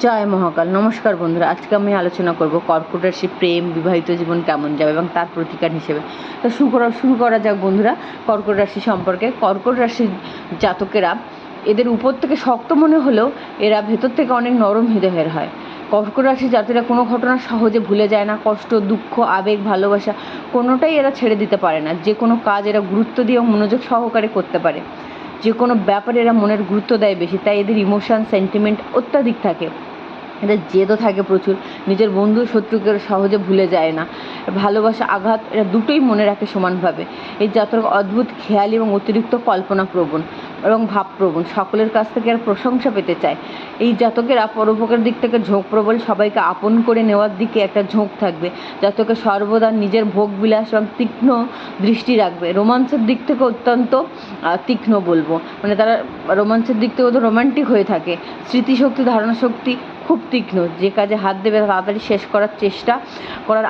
জয় মহাকাল। নমস্কার বন্ধুরা, আজকে আমি আলোচনা করব কর্কট রাশি প্রেম বিবাহিত জীবন কেমন যাবে এবং তার প্রতিকার হিসেবে। তো শুরু করা যাক বন্ধুরা কর্কট রাশি সম্পর্কে। কর্কট রাশির জাতকেরা এদের উপর থেকে শক্ত মনে হলেও এরা ভেতর থেকে অনেক নরম হৃদয়ের হয়। কর্কট রাশির জাতিরা কোনো ঘটনা সহজে ভুলে যায় না। কষ্ট, দুঃখ, আবেগ, ভালোবাসা কোনোটাই এরা ছেড়ে দিতে পারে না। যে কোনো কাজ এরা গুরুত্ব দিয়ে মনোযোগ সহকারে করতে পারে। যে কোনো ব্যাপারে এরা মনের গুরুত্ব দেয় বেশি, তাই এদের ইমোশন সেন্টিমেন্ট অত্যাধিক থাকে। এদের জেদও থাকে প্রচুর। নিজের বন্ধু শত্রুকে সহজে ভুলে যায় না। ভালোবাসা, আঘাত এরা দুটোই মনে রাখে সমানভাবে। এই জাতক অদ্ভুত খেয়ালি এবং অতিরিক্ত কল্পনাপ্রবণ এবং ভাবপ্রবণ। সকলের কাছ থেকে আর প্রশংসা পেতে চায়। এই জাতকেরা পরোপকার দিক থেকে ঝোঁক প্রবল। সবাইকে আপন করে নেওয়ার দিকে একটা ঝোঁক থাকবে। জাতকে সর্বদা নিজের ভোগবিলাস এবং তীক্ষ্ণ দৃষ্টি রাখবে। রোমান্সের দিক থেকে অত্যন্ত তীক্ষ্ণ বলবো, মানে তারা রোমান্সের দিক থেকে তো রোমান্টিক হয়ে থাকে। স্মৃতিশক্তি, ধারণাশক্তি খুব তীক্ষ্ণ। যে কাজে হাত দেবে তাড়াতাড়ি শেষ করার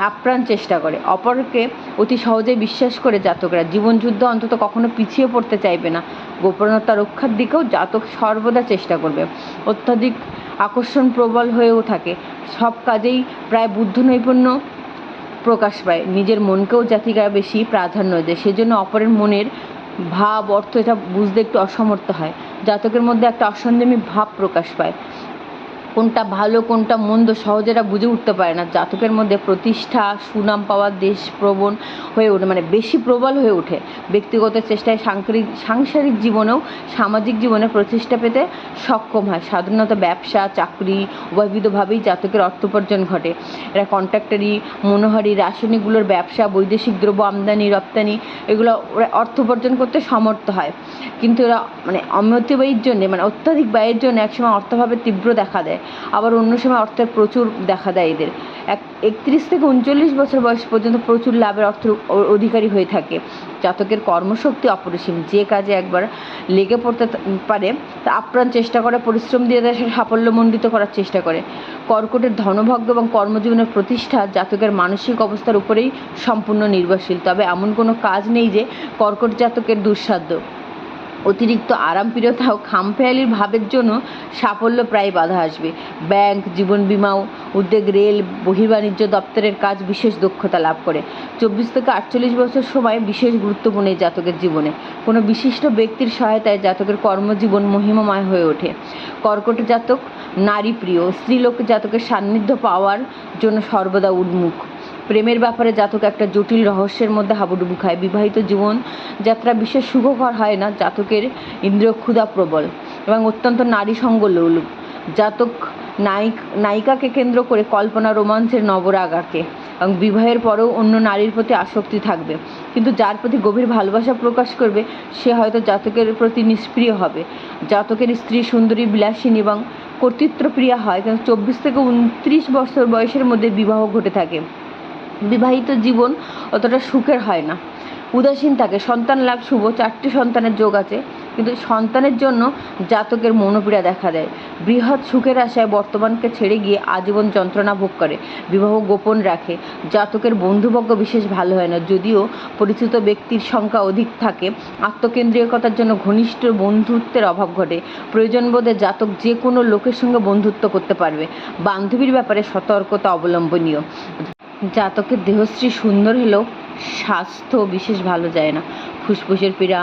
আপ্রাণ চেষ্টা করে। অপরকে অতি সহজেই বিশ্বাস করে জাতকরা জীবনযুদ্ধ অন্তত কখনো পিছিয়ে পড়তে চাইবে না। গোপনতা রক্ষার দিকেও জাতক সর্বদা চেষ্টা করবে। অত্যাধিক আকর্ষণ প্রবল হয়েও থাকে। সব কাজেই প্রায় বুদ্ধ নৈপুণ্য প্রকাশ পায়। নিজের মনকেও জাতিরা বেশি প্রাধান্য দেয়, সেজন্য অপরের মনের ভাব অর্থ এটা বুঝতে একটু অসমর্থ হয়। জাতকের মধ্যে একটা অসন্দেমী ভাব প্রকাশ পায়। কোনটা ভালো কোনটা মন্দ সহজে এরা বুঝে উঠতে পারে না। জাতকের মধ্যে প্রতিষ্ঠা, সুনাম পাওয়ার দেশপ্রবণ হয়ে ওঠে, মানে বেশি প্রবল হয়ে ওঠে। ব্যক্তিগত চেষ্টায় সাংসারিক জীবনেও সামাজিক জীবনে প্রতিষ্ঠা পেতে সক্ষম হয়। সাধারণত ব্যবসা, চাকরি উভয়বিধভাবেই জাতকের অর্থ উপার্জন ঘটে। এরা কন্ট্রাক্টারি, মনোহারি, রাসায়নিকগুলোর ব্যবসা, বৈদেশিক দ্রব্য আমদানি রপ্তানি এগুলো ওরা অর্থ উপার্জন করতে সমর্থ হয়। কিন্তু এরা অমিতব্যয়ীর জন্যে, অত্যাধিক ব্যয়ের জন্য একসময় অর্থভাবে তীব্র দেখা দেয়। আবার অন্য সময় অর্থের প্রচুর দেখা দেয় এদের। 31 থেকে 39 বছর বয়স পর্যন্ত প্রচুর লাভের অর্থের অধিকারী হয়ে থাকে। জাতকের কর্মশক্তি অপরিসীম। যে কাজে একবার লেগে পড়তে পারে তা আপ্রাণ চেষ্টা করে, পরিশ্রম দিয়ে দেয়, সে সাফল্যমণ্ডিত করার চেষ্টা করে। কর্কটের ধনভাগ্য এবং কর্মজীবনের প্রতিষ্ঠা জাতকের মানসিক অবস্থার উপরেই সম্পূর্ণ নির্ভরশীল। তবে এমন কোনো কাজ নেই যে কর্কট জাতকের দুঃসাধ্য। অতিরিক্ত আরামপ্রিয়তা ও খামখেয়ালির ভাবের জন্য সাফল্য প্রায় বাধা আসবে। ব্যাংক, জীবন বিমা, উদ্যোগ, রেল, বহির্বাণিজ্য দপ্তরের কাজ বিশেষ দক্ষতা লাভ করে। 24 থেকে 48 বছর সময় বিশেষ গুরুত্বপূর্ণ এই জাতকের জীবনে। কোনো বিশিষ্ট ব্যক্তির সহায়তায় জাতকের কর্মজীবন মহিমাময় হয়ে ওঠে। কর্কট জাতক নারী প্রিয়। স্ত্রীলোক জাতকের সান্নিধ্য পাওয়ার জন্য সর্বদা উন্মুখ। প্রেমের ব্যাপারে জাতক একটা জটিল রহস্যের মধ্যে হাবুডুবু খায়। বিবাহিত জীবন যাত্রা বিশেষ সুখকর হয় না। জাতকের ইন্দ্রিয় ক্ষুধা প্রবল এবং অত্যন্ত নারী সঙ্গ লোলুপ। জাতক নায়িকাকে কেন্দ্র করে কল্পনা, রোমাঞ্চের নবরাগ আঁকে এবং বিবাহের পরেও অন্য নারীর প্রতি আসক্তি থাকবে। কিন্তু যার প্রতি গভীর ভালোবাসা প্রকাশ করবে সে হয়তো জাতকের প্রতি নিষ্প্রিয় হবে। জাতকের স্ত্রী সুন্দরী, বিলাসিনী এবং কর্তৃত্বপ্রিয়া হয়, কিন্তু 24 থেকে 29 বছর বয়সের মধ্যে বিবাহ ঘটে থাকে। বিবাহিত জীবন অতটা সুখের হয় না, উদাসীন থাকে। সন্তান লাভ শুভ, 4টি সন্তানের যোগ আছে, কিন্তু সন্তানের জন্য জাতকের মনোপীড়া দেখা দেয়। বৃহৎ সুখের আশায় বর্তমানকে ছেড়ে গিয়ে আজীবন যন্ত্রণা ভোগ করে। বিবাহ গোপন রাখে। জাতকের বন্ধুবর্গ বিশেষ ভালো হয় না, যদিও পরিচিত ব্যক্তির সংখ্যা অধিক থাকে। আত্মকেন্দ্রিকতার জন্য ঘনিষ্ঠ বন্ধুত্বের অভাব ঘটে। প্রয়োজন বোধে জাতক যে কোনো লোকের সঙ্গে বন্ধুত্ব করতে পারবে। বান্ধবীর ব্যাপারে সতর্কতা অবলম্বনীয়। জাতকের দেহশ্রী সুন্দর হলেও স্বাস্থ্য বিশেষ ভালো যায় না। ফুসফুসের পীড়া,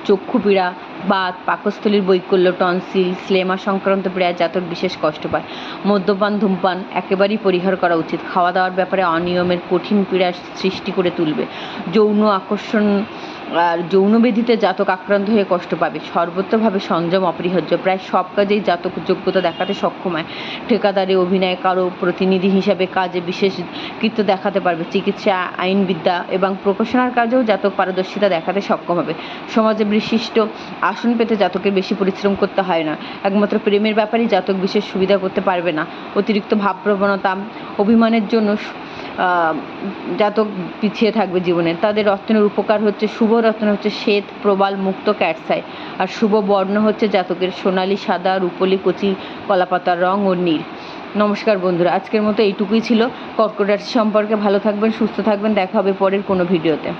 চক্ষু পীড়া, বাত, পাকস্থলীর বৈকল্য, টনসিল, স্লেমা সংক্রান্ত পীড়ায় জাতক বিশেষ কষ্ট পায়। মদ্যপান, ধূমপান একেবারেই পরিহার করা উচিত। খাওয়া দাওয়ার ব্যাপারে অনিয়মের কঠিন পীড়া সৃষ্টি করে তুলবে। যৌন আকর্ষণ আর যৌনবেধিতে জাতক আক্রান্ত হয়ে কষ্ট পাবে। সর্বত্রভাবে সংযম অপরিহার্য। প্রায় সব কাজেই জাতক যোগ্যতা দেখাতে সক্ষম হয়। ঠিকাদারি, অভিনয়, কারো প্রতিনিধি হিসাবে কাজে বিশেষ কৃত্য দেখাতে পারবে। চিকিৎসা, আইনবিদ্যা এবং প্রকাশনার কাজেও জাতক পারদর্শিতা দেখাতে সক্ষম হবে। সমাজে বিশিষ্ট আসন পেতে জাতকের বেশি পরিশ্রম করতে হয় না। একমাত্র প্রেমের ব্যাপারেই জাতক বিশেষ সুবিধা করতে পারবে না। অতিরিক্ত ভাবপ্রবণতা, অভিমানের জন্য জাতক পিছিয়ে থাকবে জীবনে। তাদের রত্নের উপকার হচ্ছে, শুভ রত্ন হচ্ছে শ্বেত, প্রবাল, মুক্ত, ক্যাটসাই। আর শুভ বর্ণ হচ্ছে জাতকের সোনালি, সাদা, রূপলি, কচি কলাপাতার রং ও নীল। নমস্কার বন্ধুরা, আজকের মতো এইটুকুই ছিল কর্কট রাশি সম্পর্কে। ভালো থাকবেন, সুস্থ থাকবেন। দেখা হবে পরের কোনো ভিডিওতে।